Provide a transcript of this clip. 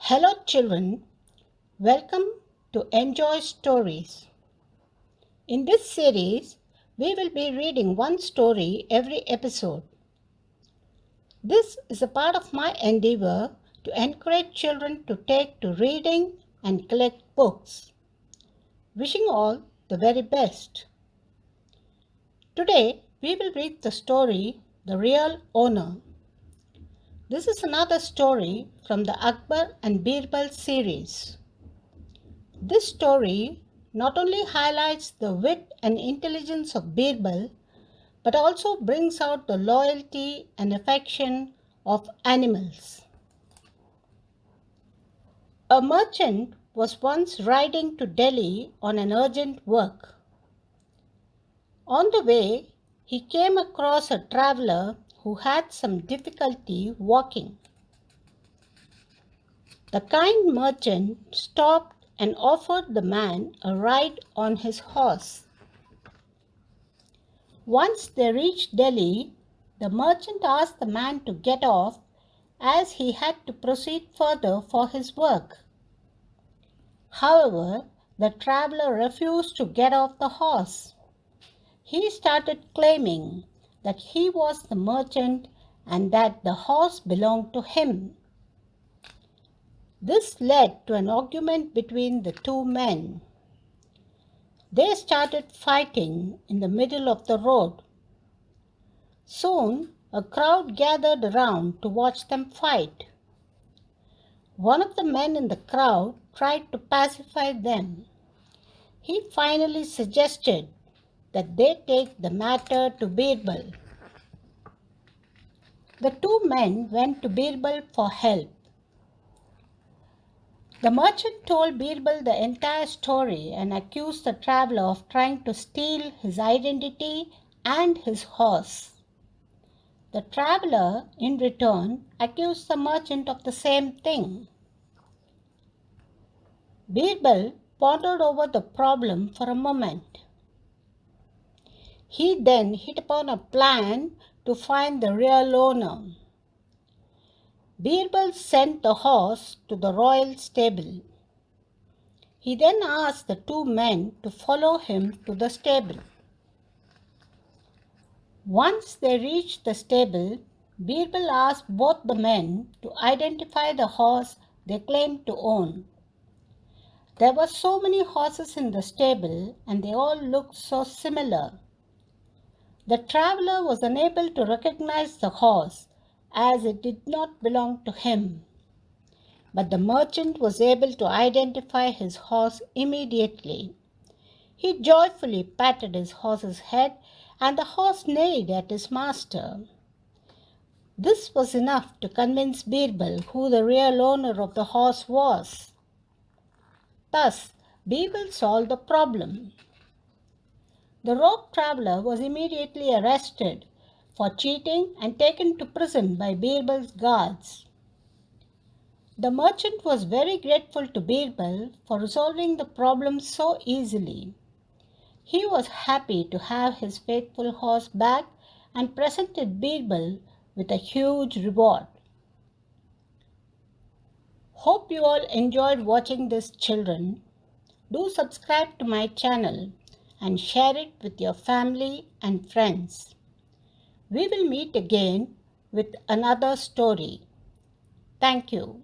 Hello children, welcome to Enjoy Stories. In this series, we will be reading one story every episode. This is a part of my endeavor to encourage children to take to reading and collect books. Wishing all the very best. Today, we will read the story The Real Owner. This is another story from the Akbar and Birbal series. This story not only highlights the wit and intelligence of Birbal, but also brings out the loyalty and affection of animals. A merchant was once riding to Delhi on an urgent work. On the way, he came across a traveler who had some difficulty walking. The kind merchant stopped and offered the man a ride on his horse. Once they reached Delhi, the merchant asked the man to get off as he had to proceed further for his work. However, the traveler refused to get off the horse. He started claiming that he was the merchant and that the horse belonged to him. This led to an argument between the two men. They started fighting in the middle of the road. Soon, a crowd gathered around to watch them fight. One of the men in the crowd tried to pacify them. He finally suggested that they take the matter to Birbal. The two men went to Birbal for help. The merchant told Birbal the entire story and accused the traveler of trying to steal his identity and his horse. The traveler, in return, accused the merchant of the same thing. Birbal pondered over the problem for a moment. He then hit upon a plan to find the real owner. Birbal sent the horse to the royal stable. He then asked the two men to follow him to the stable. Once they reached the stable, Birbal asked both the men to identify the horse they claimed to own. There were so many horses in the stable and they all looked so similar. The traveler was unable to recognize the horse as it did not belong to him. But the merchant was able to identify his horse immediately. He joyfully patted his horse's head and the horse neighed at his master. This was enough to convince Birbal who the real owner of the horse was. Thus, Birbal solved the problem. The rogue traveler was immediately arrested for cheating and taken to prison by Birbal's guards. The merchant was very grateful to Birbal for resolving the problem so easily. He was happy to have his faithful horse back and presented Birbal with a huge reward. Hope you all enjoyed watching this, children. Do subscribe to my channel and share it with your family and friends. We will meet again with another story. Thank you.